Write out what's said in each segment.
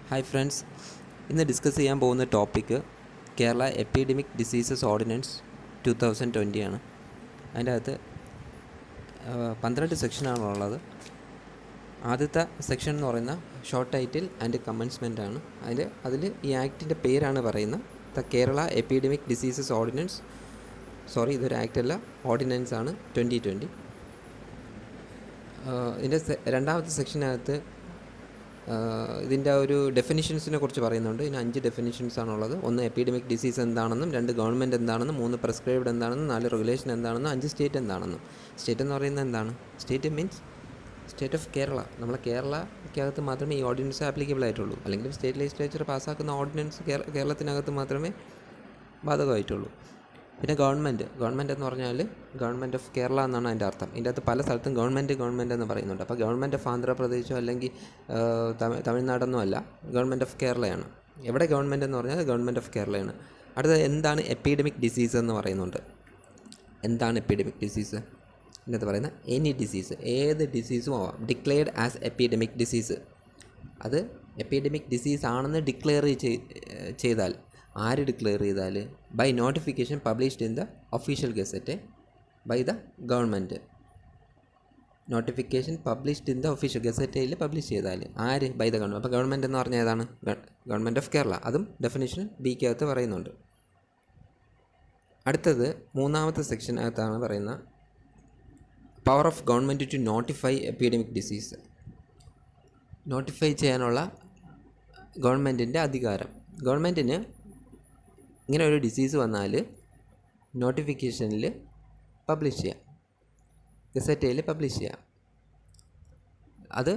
Hi friends, ഇന്ന് discuss ചെയ്യാൻ പോകുന്ന topic Kerala epidemic diseases ordinance 2020 ആണ്. അതിൻ്റെ അകത്ത് 12 സെക്ഷനാണുള്ളത്. ആദ്യത്തെ സെക്ഷൻ എന്ന് പറയുന്ന ഷോർട്ട് ടൈറ്റിൽ ആൻഡ് കമൻസ്മെൻ്റ് ആണ്. അതിൽ ഈ ആക്ടിൻ്റെ പേരാണ് പറയുന്നത് the Kerala epidemic diseases ordinance. ഇതൊരു ആക്ട് അല്ല, ഓർഡിനൻസ് ആണ് 2020. ഇതിൻ്റെ രണ്ടാമത്തെ സെക്ഷനകത്ത് ഇതിൻ്റെ ഒരു ഡെഫിനിഷൻസിനെ കുറിച്ച് പറയുന്നുണ്ട്. ഇതിന് 5 ഡെഫിനിഷൻസ് ആണുള്ളത്. 1 എപ്പിഡമിക് ഡിസീസ് എന്താണെന്നും, 2 ഗവൺമെൻറ് എന്താണെന്നും, 3 പ്രിസ്ക്രൈബ്ഡ് എന്താണെന്നും, 4 റെഗുലേഷൻ എന്താണെന്നും, 5 സ്റ്റേറ്റ് എന്താണെന്നും. സ്റ്റേറ്റ് എന്ന് പറയുന്നത് എന്താണ്? State means state of Kerala. നമ്മളെ കേരളക്കകത്ത് മാത്രമേ ഈ ഓർഡിനൻസ് ആപ്ലിക്കബിൾ ആയിട്ടുള്ളൂ. അല്ലെങ്കിൽ സ്റ്റേറ്റ് ലെജിസ്ലേച്ചർ പാസ്സാക്കുന്ന ഓർഡിനൻസ് കേരളത്തിനകത്ത് മാത്രമേ ബാധകമായിട്ടുള്ളൂ. പിന്നെ ഗവൺമെൻറ് എന്ന് പറഞ്ഞാൽ ഗവൺമെൻറ് ഓഫ് കേരള എന്നാണ് അതിൻ്റെ അർത്ഥം. ഇതിൻ്റെ അകത്ത് പല സ്ഥലത്തും ഗവൺമെൻറ് എന്ന് പറയുന്നുണ്ട്. അപ്പോൾ ഗവൺമെൻറ് ഓഫ് ആന്ധ്രാപ്രദേശോ അല്ലെങ്കിൽ തമിഴ്നാടൊന്നും അല്ല, ഗവൺമെൻറ് ഓഫ് കേരളയാണ്. എവിടെ ഗവൺമെൻറ് എന്ന് പറഞ്ഞാൽ ഗവൺമെൻറ് ഓഫ് കേരളയാണ്. അടുത്തത് എന്താണ് എപ്പിഡമിക് ഡിസീസ് എന്ന് പറയുന്നുണ്ട്. എന്താണ് എപ്പിഡമിക് ഡിസീസ്? ഇതിനകത്ത് പറയുന്ന എനി ഡിസീസ്, ഏത് ഡിസീസും ആവാം. ഡിക്ലെയർഡ് ആസ് എപ്പിഡമിക് ഡിസീസ്, അത് എപ്പിഡമിക് ഡിസീസ് ആണെന്ന് ഡിക്ലെയർ ചെയ്താൽ, ആര് ഡിക്ലെയർ ചെയ്താൽ? By notification published in the official gazette by the government. Notification published in the official ഗസറ്റയിൽ പബ്ലിഷ് ചെയ്താൽ ആര്? By the government. അപ്പോൾ ഗവൺമെൻറ് എന്ന് പറഞ്ഞാൽ ഏതാണ്? Government of Kerala. അതും ഡെഫിനിഷൻ ബിക്കകത്ത് പറയുന്നുണ്ട്. അടുത്തത് മൂന്നാമത്തെ സെക്ഷനകത്താണ് പറയുന്ന power of government to notify epidemic disease. Notify ചെയ്യാനുള്ള ഗവൺമെൻറ്റിൻ്റെ അധികാരം. ഗവൺമെൻറ്റിന് ഇങ്ങനെ ഒരു ഡിസീസ് വന്നാൽ നോട്ടിഫിക്കേഷനിൽ പബ്ലിഷ് ചെയ്യാം, ഗസറ്റയിൽ പബ്ലിഷ് ചെയ്യാം. അത്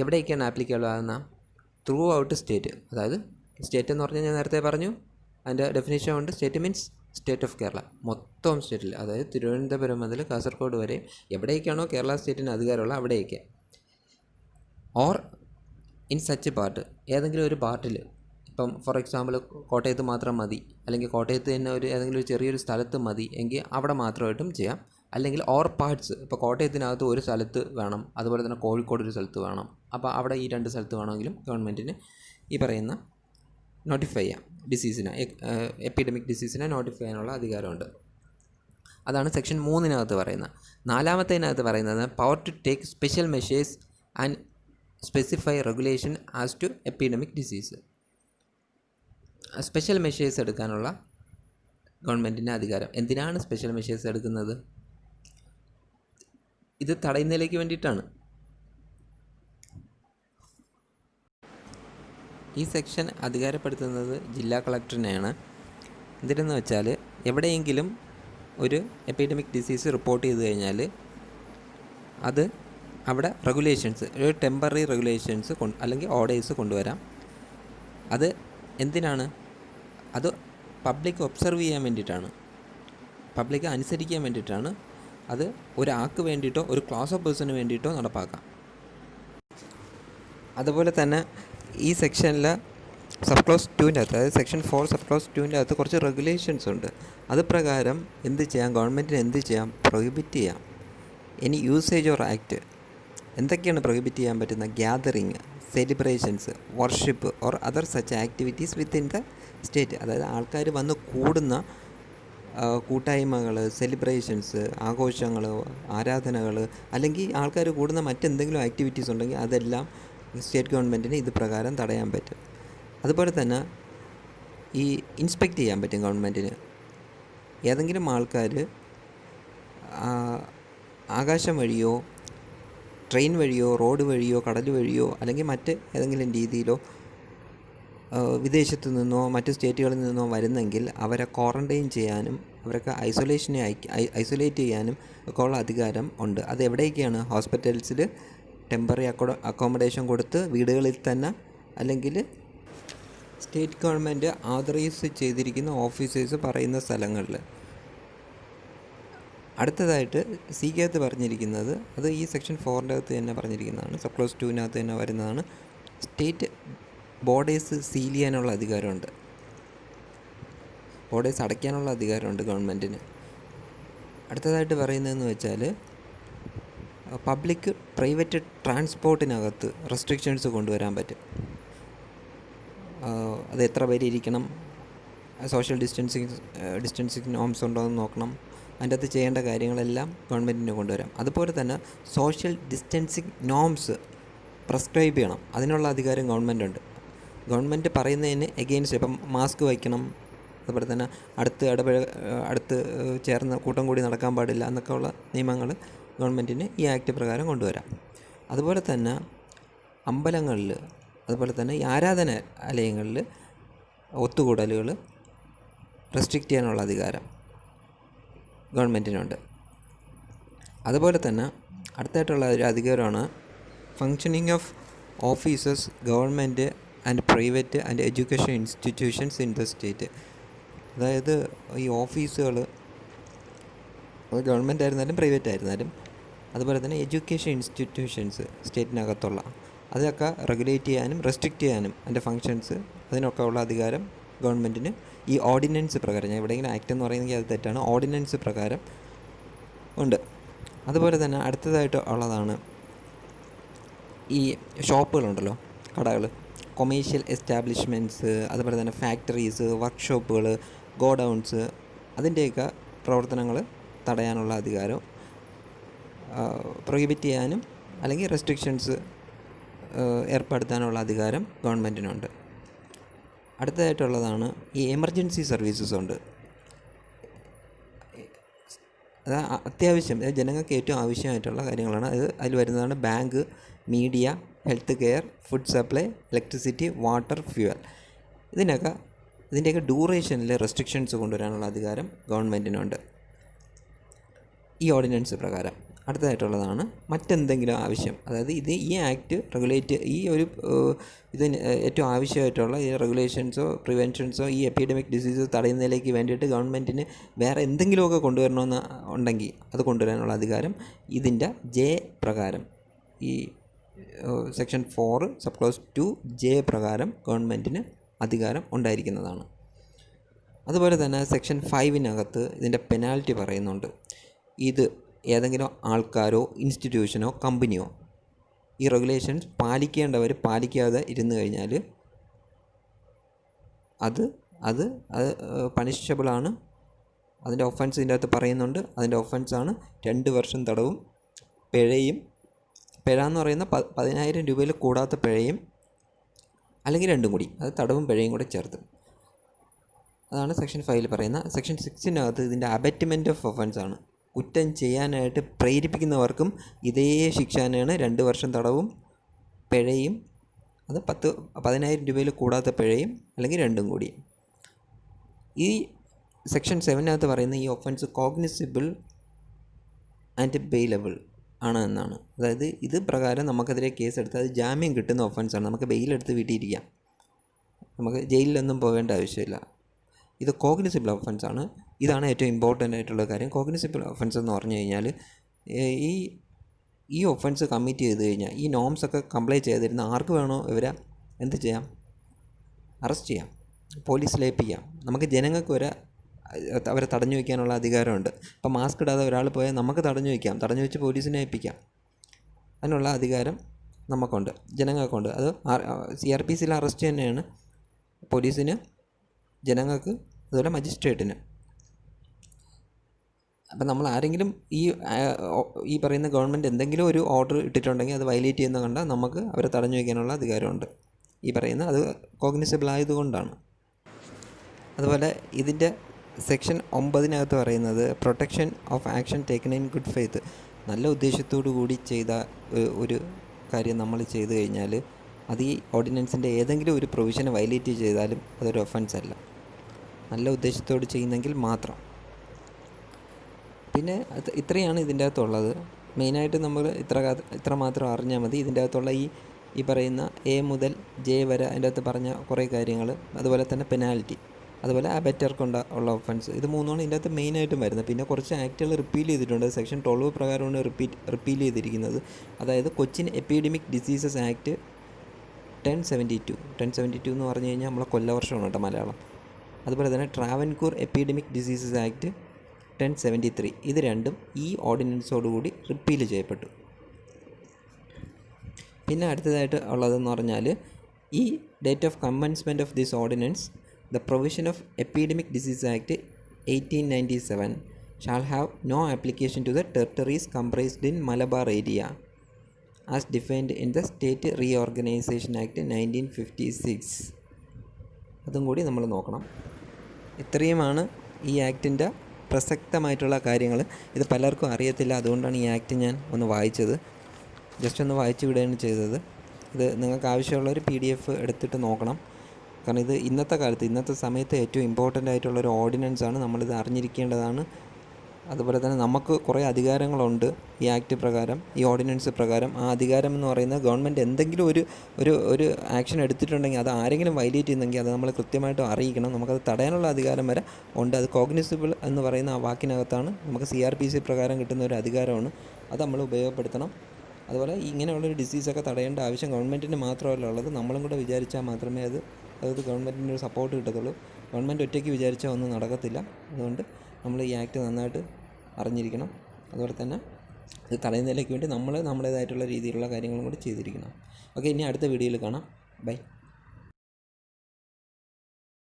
എവിടേക്കാണ് ആപ്ലിക്കബിൾ ആകുന്ന? Through out state. അതായത് സ്റ്റേറ്റ് എന്ന് പറഞ്ഞാൽ ഞാൻ നേരത്തെ പറഞ്ഞു, അതിൻ്റെ ഡെഫിനേഷൻ ഉണ്ട്. State means state of Kerala, മൊത്തം സ്റ്റേറ്റിൽ, അതായത് തിരുവനന്തപുരം മുതൽ കാസർഗോഡ് വരെ എവിടേക്കാണോ കേരള സ്റ്റേറ്റിന് അധികാരമുള്ള അവിടേക്ക്. ഓർ ഇൻ സച്ച് പാർട്ട്, ഏതെങ്കിലും ഒരു പാർട്ടിൽ, ഇപ്പം ഫോർ എക്സാമ്പിൾ കോട്ടയത്ത് മാത്രം മതി, അല്ലെങ്കിൽ കോട്ടയത്ത് തന്നെ ഏതെങ്കിലും ഒരു ചെറിയൊരു സ്ഥലത്ത് മതി എങ്കിൽ അവിടെ മാത്രമായിട്ടും ചെയ്യാം. അല്ലെങ്കിൽ ഓർ പാർട്സ്, ഇപ്പോൾ കോട്ടയത്തിനകത്ത് ഒരു സ്ഥലത്ത് വേണം, അതുപോലെ തന്നെ കോഴിക്കോട് ഒരു സ്ഥലത്ത് വേണം, അപ്പോൾ അവിടെ ഈ 2 സ്ഥലത്ത് വേണമെങ്കിലും ഗവൺമെൻറ്റിന് ഈ പറയുന്ന നോട്ടിഫൈ ചെയ്യാം ഡിസീസിനെ, എപ്പിഡമിക് ഡിസീസിനെ നോട്ടിഫൈ ചെയ്യാനുള്ള അധികാരമുണ്ട്. അതാണ് സെക്ഷൻ 3 പറയുന്നത്. 4 പറയുന്നത് power to take special measures and specify regulation as to epidemic disease. Special measures എടുക്കാനുള്ള ഗവൺമെൻറ്റിൻ്റെ അധികാരം. എന്തിനാണ് സ്പെഷ്യൽ മെഷേഴ്സ് എടുക്കുന്നത്? ഇത് തടയുന്നതിലേക്ക് വേണ്ടിയിട്ടാണ്. ഈ സെക്ഷൻ അധികാരപ്പെടുത്തുന്നത് ജില്ലാ കളക്ടറിനെയാണ്. എന്തിനെന്ന് വെച്ചാൽ, എവിടെയെങ്കിലും ഒരു എപ്പിഡമിക് ഡിസീസ് റിപ്പോർട്ട് ചെയ്ത് കഴിഞ്ഞാൽ അത് അവിടെ റെഗുലേഷൻസ്, ഒരു ടെമ്പററി റെഗുലേഷൻസ് അല്ലെങ്കിൽ ഓർഡേഴ്സ് കൊണ്ടുവരാം. അത് എന്തിനാണ്? അത് പബ്ലിക് ഒബ്സർവ് ചെയ്യാൻ വേണ്ടിയിട്ടാണ്, പബ്ലിക് അനുസരിക്കാൻ വേണ്ടിയിട്ടാണ്. അത് ഒരാൾക്ക് വേണ്ടിയിട്ടോ ഒരു ക്ലാസ് ഓഫ് പേഴ്സണിന് വേണ്ടിയിട്ടോ നടപ്പാക്കാം. അതുപോലെ തന്നെ ഈ സെക്ഷനിൽ സബ് ക്ലോസ് 2 അതായത് സെക്ഷൻ 4 സബ് ക്ലോസ് 2 കുറച്ച് റെഗുലേഷൻസ് ഉണ്ട്. അത് പ്രകാരം എന്ത് ചെയ്യാം? ഗവൺമെൻറ്റിന് എന്ത് ചെയ്യാം? പ്രൊഹിബിറ്റ് ചെയ്യാം. ഇനി യൂസേജ് ഓർ ആക്ട് എന്തൊക്കെയാണ് പ്രൊഹിബിറ്റ് ചെയ്യാൻ പറ്റുന്ന? Gathering, celebrations, worship or other such activities within the state. അതായത് ആൾക്കാർ വന്ന് കൂടുന്ന കൂട്ടായ്മകൾ, സെലിബ്രേഷൻസ്, ആഘോഷങ്ങൾ, ആരാധനകൾ, അല്ലെങ്കിൽ ആൾക്കാർ കൂടുന്ന മറ്റെന്തെങ്കിലും ആക്ടിവിറ്റീസ് ഉണ്ടെങ്കിൽ അതെല്ലാം സ്റ്റേറ്റ് ഗവൺമെൻറ്റിന് ഇത് പ്രകാരം തടയാൻ പറ്റും. അതുപോലെ തന്നെ ഈ ഇൻസ്പെക്റ്റ് ചെയ്യാൻ പറ്റും ഗവൺമെൻറ്റിന്. ഏതെങ്കിലും ആൾക്കാർ ആകാശം വഴിയോ ട്രെയിൻ വഴിയോ റോഡ് വഴിയോ കടൽ വഴിയോ അല്ലെങ്കിൽ മറ്റ് ഏതെങ്കിലും രീതിയിലോ വിദേശത്തു നിന്നോ മറ്റ് സ്റ്റേറ്റുകളിൽ നിന്നോ വരുന്നെങ്കിൽ അവരെ ക്വാറൻറ്റൈൻ ചെയ്യാനും അവരൊക്കെ ഐസൊലേറ്റ് ചെയ്യാനും ഒക്കെ ഉള്ള അധികാരം ഉണ്ട്. അത് എവിടേക്കാണ്? ഹോസ്പിറ്റൽസിൽ ടെമ്പററി അക്കോമഡേഷൻ കൊടുത്ത്, വീടുകളിൽ തന്നെ, അല്ലെങ്കിൽ സ്റ്റേറ്റ് ഗവൺമെൻറ് ആതറൈസ് ചെയ്തിരിക്കുന്ന ഓഫീസേഴ്സ് പറയുന്ന സ്ഥലങ്ങളിൽ. അടുത്തതായിട്ട് സിക്കകത്ത് പറഞ്ഞിരിക്കുന്നത്, അത് ഈ സെക്ഷൻ 4 തന്നെ പറഞ്ഞിരിക്കുന്നതാണ്, സബ് ക്ലോസ് 2 തന്നെ വരുന്നതാണ്. സ്റ്റേറ്റ് ബോർഡേഴ്സ് സീൽ ചെയ്യാനുള്ള അധികാരമുണ്ട്, ബോർഡേഴ്സ് അടയ്ക്കാനുള്ള അധികാരമുണ്ട് ഗവൺമെൻറ്റിന്. അടുത്തതായിട്ട് പറയുന്നതെന്ന് വെച്ചാൽ പബ്ലിക് പ്രൈവറ്റ് ട്രാൻസ്പോർട്ടിനകത്ത് റെസ്ട്രിക്ഷൻസ് കൊണ്ടുവരാൻ പറ്റും. അത് എത്ര പേര് ഇരിക്കണം, സോഷ്യൽ ഡിസ്റ്റൻസിങ് നോംസ് ഉണ്ടോ എന്ന് നോക്കണം. അതിൻ്റെ അകത്ത് ചെയ്യേണ്ട കാര്യങ്ങളെല്ലാം ഗവൺമെൻറ്റിന് കൊണ്ടുവരാം. അതുപോലെ തന്നെ സോഷ്യൽ ഡിസ്റ്റൻസിങ് നോംസ് പ്രിസ്ക്രൈബ് ചെയ്യണം. അതിനുള്ള അധികാരം ഗവൺമെൻറ്റുണ്ട്. ഗവൺമെൻറ് പറയുന്നതിന് എഗെയിൻസ്റ്റ്, ഇപ്പം മാസ്ക് വയ്ക്കണം, അതുപോലെ തന്നെ അടുത്ത് ചേർന്ന് കൂട്ടം കൂടി നടക്കാൻ പാടില്ല എന്നൊക്കെ ഉള്ള നിയമങ്ങൾ ഗവൺമെൻറ്റിന് ഈ ആക്ട് പ്രകാരം കൊണ്ടുവരാം. അതുപോലെ തന്നെ അമ്പലങ്ങളിൽ, അതുപോലെ തന്നെ ഈ ആരാധനാലയങ്ങളിൽ ഒത്തുകൂടലുകൾ റെസ്ട്രിക്റ്റ് ചെയ്യാനുള്ള അധികാരം ഗവൺമെൻറ്റിനുണ്ട്. അതുപോലെ തന്നെ അടുത്തായിട്ടുള്ള ഒരു അധികാരമാണ് functioning of offices, government and private and education institutions in the state. അതായത് ഈ ഓഫീസുകൾ ഗവൺമെൻറ് ആയിരുന്നാലും പ്രൈവറ്റ് ആയിരുന്നാലും, അതുപോലെ തന്നെ എഡ്യൂക്കേഷൻ ഇൻസ്റ്റിറ്റ്യൂഷൻസ് സ്റ്റേറ്റിനകത്തുള്ള, അതൊക്കെ റെഗുലേറ്റ് ചെയ്യാനും റെസ്ട്രിക്റ്റ് ചെയ്യാനും അതിൻ്റെ ഫങ്ഷൻസ്, അതിനൊക്കെ ഉള്ള അധികാരം ഗവൺമെൻറ്റിന് ഈ ഓർഡിനൻസ് പ്രകാരം, ഞാൻ എവിടെയെങ്കിലും ആക്ട് എന്ന് പറയുന്നെങ്കിൽ അത് തെറ്റാണ്, ഓർഡിനൻസ് പ്രകാരം ഉണ്ട്. അതുപോലെ തന്നെ അടുത്തതായിട്ട് ഉള്ളതാണ് ഈ ഷോപ്പുകളുണ്ടല്ലോ, കടകൾ, കൊമേഴ്ഷ്യൽ എസ്റ്റാബ്ലിഷ്മെൻറ്റ്സ്, അതുപോലെ തന്നെ ഫാക്ടറീസ്, വർക്ക്ഷോപ്പുകൾ, ഗോഡൗൺസ്, അതിൻ്റെയൊക്കെ പ്രവർത്തനങ്ങൾ തടയാനുള്ള അധികാരം, പ്രൊഹിബിറ്റ് ചെയ്യാനും അല്ലെങ്കിൽ റെസ്ട്രിക്ഷൻസ് ഏർപ്പെടുത്താനുള്ള അധികാരം ഗവൺമെൻറ്റിനുണ്ട്. അടുത്തതായിട്ടുള്ളതാണ് ഈ എമർജൻസി സർവീസസ് ഉണ്ട്. അത് അത്യാവശ്യം, ജനങ്ങൾക്ക് ഏറ്റവും ആവശ്യമായിട്ടുള്ള കാര്യങ്ങളാണ്. അതിൽ വരുന്നതാണ് bank, media, health care, food supply, electricity, water, fuel. ഇതിൻ്റെയൊക്കെ ഡ്യൂറേഷനിൽ റെസ്ട്രിക്ഷൻസ് കൊണ്ടുവരാനുള്ള അധികാരം ഗവൺമെൻറ്റിനുണ്ട് ഈ ഓർഡിനൻസ് പ്രകാരം. അടുത്തതായിട്ടുള്ളതാണ് മറ്റെന്തെങ്കിലും ആവശ്യം, അതായത് ഈ ആക്ട് റെഗുലേറ്റ്, ഈ ഒരു ഇതിന് ഏറ്റവും ആവശ്യമായിട്ടുള്ള ഈ റെഗുലേഷൻസോ പ്രിവെൻഷൻസോ ഈ എപ്പിഡമിക് ഡിസീസ് തടയുന്നതിലേക്ക് വേണ്ടിയിട്ട് ഗവൺമെൻറ്റിന് വേറെ എന്തെങ്കിലുമൊക്കെ കൊണ്ടുവരണമെന്ന് ഉണ്ടെങ്കിൽ അത് കൊണ്ടുവരാനുള്ള അധികാരം ഇതിൻ്റെ ജെ പ്രകാരം, ഈ സെക്ഷൻ 4 സബ് ക്ലോസ് 2J പ്രകാരം ഗവൺമെൻറ്റിന് അധികാരം ഉണ്ടായിരിക്കുന്നതാണ്. അതുപോലെ തന്നെ സെക്ഷൻ 5 ഇതിൻ്റെ പെനാൽറ്റി പറയുന്നുണ്ട്. ഇത് ഏതെങ്കിലും ആൾക്കാരോ ഇൻസ്റ്റിറ്റ്യൂഷനോ കമ്പനിയോ ഈ റെഗുലേഷൻസ് പാലിക്കേണ്ടവർ പാലിക്കാതെ ഇരുന്ന് കഴിഞ്ഞാൽ അത് പണിഷബിളാണ്. അതിൻ്റെ ഒഫൻസ് ഇതിൻ്റെ അകത്ത് പറയുന്നുണ്ട്. അതിൻ്റെ ഒഫൻസാണ് 2 വർഷം തടവും പിഴയും. പിഴ എന്ന് പറയുന്ന 10,000 രൂപയിൽ കൂടാത്ത പിഴയും, അല്ലെങ്കിൽ രണ്ടും കൂടി, അത് തടവും പിഴയും കൂടെ ചേർത്ത്. അതാണ് സെക്ഷൻ 5 പറയുന്നത്. സെക്ഷൻ 6 ഇതിൻ്റെ അബറ്റ്മെൻറ്റ് ഓഫ് ഒഫൻസ് ആണ്. കുറ്റം ചെയ്യാനായിട്ട് പ്രേരിപ്പിക്കുന്നവർക്കും ഇതേ ശിക്ഷ തന്നെയാണ്, 2 വർഷം തടവും പിഴയും, അത് 10,000 രൂപയിൽ കൂടാത്ത പിഴയും, അല്ലെങ്കിൽ രണ്ടും കൂടി. ഈ സെക്ഷൻ 7 പറയുന്ന ഈ ഒഫൻസ് കോഗ്നിസിബിൾ ആൻഡ് ബെയിലബിൾ ആണ് എന്നാണ്. അതായത് ഇത് പ്രകാരം നമുക്കെതിരെ കേസെടുത്ത് അത് ജാമ്യം കിട്ടുന്ന ഒഫൻസാണ്. നമുക്ക് ബെയിലെടുത്ത് വീട്ടിലിരിക്കാം, നമുക്ക് ജയിലിലൊന്നും പോകേണ്ട ആവശ്യമില്ല. ഇത് കോഗ്നിസിബിൾ ഒഫൻസാണ്. ഇതാണ് ഏറ്റവും ഇമ്പോർട്ടൻ്റ് ആയിട്ടുള്ള കാര്യം. കോഗ്നിസിബിൾ ഒഫൻസ് എന്ന് പറഞ്ഞു കഴിഞ്ഞാൽ ഈ ഒഫൻസ് കമ്മിറ്റ് ചെയ്ത് കഴിഞ്ഞാൽ, ഈ നോംസൊക്കെ കംപ്ലൈ ചെയ്തിരുന്ന ആർക്ക് വേണോ ഇവരെ എന്ത് ചെയ്യാം? അറസ്റ്റ് ചെയ്യാം, പോലീസിൽ ഏൽപ്പിക്കാം. നമുക്ക് ജനങ്ങൾക്ക് അവരെ തടഞ്ഞു വയ്ക്കാനുള്ള അധികാരമുണ്ട്. ഇപ്പം മാസ്ക് ഇടാതെ ഒരാൾ പോയാൽ നമുക്ക് തടഞ്ഞു വയ്ക്കാം, തടഞ്ഞു വെച്ച് പോലീസിനെ ഏൽപ്പിക്കാം. അതിനുള്ള അധികാരം നമുക്കുണ്ട്, ജനങ്ങൾക്കുണ്ട്. അത് CRPCയിൽ അറസ്റ്റ് തന്നെയാണ് പോലീസിന്, ജനങ്ങൾക്ക്, അതുപോലെ മജിസ്ട്രേറ്റിന്. അപ്പം നമ്മൾ ആരെങ്കിലും ഈ പറയുന്ന ഗവൺമെൻറ് എന്തെങ്കിലും ഒരു ഓർഡർ ഇട്ടിട്ടുണ്ടെങ്കിൽ അത് വയലേറ്റ് ചെയ്യുന്ന കണ്ടാൽ നമുക്ക് അവരെ തടഞ്ഞു വയ്ക്കാനുള്ള അധികാരമുണ്ട്. ഈ പറയുന്ന അത് കോഗ്നിസിബിൾ ആയതുകൊണ്ടാണ്. അതുപോലെ ഇതിൻ്റെ സെക്ഷൻ 9 പറയുന്നത് protection of action taken in good faith. നല്ല ഉദ്ദേശത്തോടു കൂടി ചെയ്ത ഒരു കാര്യം നമ്മൾ ചെയ്തു കഴിഞ്ഞാൽ അത് ഈ ഓർഡിനൻസിൻ്റെ ഏതെങ്കിലും ഒരു പ്രൊവിഷനെ വയലേറ്റ് ചെയ്താലും അതൊരു ഒഫൻസ് അല്ല, നല്ല ഉദ്ദേശത്തോട് ചെയ്യുന്നെങ്കിൽ മാത്രം. പിന്നെ ഇത്രയാണ് ഇതിൻ്റെ അകത്തുള്ളത്. മെയിനായിട്ട് നമ്മൾ ഇത്ര മാത്രം അറിഞ്ഞാൽ മതി. ഇതിൻ്റെ അകത്തുള്ള ഈ പറയുന്ന A മുതൽ J വരെ അതിൻ്റെ അകത്ത് പറഞ്ഞ കുറേ കാര്യങ്ങൾ, അതുപോലെ തന്നെ പെനാൽറ്റി, അതുപോലെ അബറ്റർക്കുള്ള ഒഫൻസ്, ഇത് മൂന്നാണ് ഇതിൻ്റെ അകത്ത് മെയിനായിട്ടും വരുന്നത്. പിന്നെ കുറച്ച് ആക്റ്റുകൾ റിപ്പീൽ ചെയ്തിട്ടുണ്ട്. സെക്ഷൻ 12 പ്രകാരമാണ് റിപ്പീൽ ചെയ്തിരിക്കുന്നത്. അതായത് കൊച്ചിൻ എപ്പിഡമിക് ഡിസീസസ് ആക്ട് 1072 എന്ന് പറഞ്ഞു കഴിഞ്ഞാൽ നമ്മളെ കൊല്ലവർഷമാണ് കേട്ടോ മലയാളം. അതുപോലെ തന്നെ ട്രാവൻകൂർ എപ്പിഡമിക് ഡിസീസസ് ആക്ട് 1073, ഇത് രണ്ടും ഈ ഓർഡിനൻസോടുകൂടി റിപ്പീൽ ചെയ്യപ്പെട്ടു. പിന്നെ അടുത്തതായിട്ട് ഉള്ളതെന്ന് പറഞ്ഞാൽ ഈ date of commencement of this ordinance, the provision of Epidemic Disease Act 1897 shall have no application to the territories comprised in Malabar area as defined in the State Reorganization Act 1956. അതും കൂടി നമ്മൾ നോക്കണം. ഇത്രയുമാണ് ഈ ആക്ടിൻ്റെ പ്രസക്തമായിട്ടുള്ള കാര്യങ്ങൾ. ഇത് പലർക്കും അറിയത്തില്ല, അതുകൊണ്ടാണ് ഈ ആക്ട് ഞാൻ ഒന്ന് വായിച്ചത്. ജസ്റ്റ് ഒന്ന് വായിച്ചു വിടുകയാണ് ചെയ്തത്. ഇത് നിങ്ങൾക്ക് ആവശ്യമുള്ളൊരു PDF എടുത്തിട്ട് നോക്കണം. കാരണം ഇത് ഇന്നത്തെ സമയത്ത് ഏറ്റവും ഇമ്പോർട്ടൻ്റ് ആയിട്ടുള്ളൊരു ഓർഡിനൻസാണ്. നമ്മളിത് അറിഞ്ഞിരിക്കേണ്ടതാണ്. അതുപോലെ തന്നെ നമുക്ക് കുറേ അധികാരങ്ങളുണ്ട് ഈ ആക്ട് പ്രകാരം, ഈ ഓർഡിനൻസ് പ്രകാരം. ആ അധികാരം എന്ന് പറയുന്നത് ഗവൺമെൻറ് എന്തെങ്കിലും ഒരു ആക്ഷൻ എടുത്തിട്ടുണ്ടെങ്കിൽ, അത് ആരെങ്കിലും വയലേറ്റ് ചെയ്യുന്നെങ്കിൽ അത് നമ്മൾ കൃത്യമായിട്ടും അറിയിക്കണം. നമുക്കത് തടയാനുള്ള അധികാരം വരെ ഉണ്ട്. അത് കോഗ്നിസിബിൾ എന്ന് പറയുന്ന ആ വാക്കിനകത്താണ്. നമുക്ക് CRPC പ്രകാരം കിട്ടുന്ന ഒരു അധികാരമാണ്. അത് നമ്മൾ ഉപയോഗപ്പെടുത്തണം. അതുപോലെ ഇങ്ങനെയുള്ളൊരു ഡിസീസൊക്കെ തടയേണ്ട ആവശ്യം ഗവൺമെൻറ്റിന് മാത്രമല്ല ഉള്ളത്, നമ്മളും കൂടെ വിചാരിച്ചാൽ മാത്രമേ അതായത് ഗവൺമെൻറ്റിൻ്റെ ഒരു സപ്പോർട്ട് കിട്ടത്തുള്ളൂ. ഗവൺമെൻറ് ഒറ്റയ്ക്ക് വിചാരിച്ചാൽ ഒന്നും നടക്കത്തില്ല. അതുകൊണ്ട് നമ്മൾ ഈ ആക്ട് നന്നായിട്ട് അറിഞ്ഞിരിക്കണം. അതുപോലെ തന്നെ ഇത് തടയുന്നതിലേക്ക് വേണ്ടി നമ്മൾ നമ്മുടേതായിട്ടുള്ള രീതിയിലുള്ള കാര്യങ്ങളും കൂടി ചെയ്തിരിക്കണം. ഓക്കെ, ഇനി അടുത്ത വീഡിയോയിൽ കാണാം. ബൈ.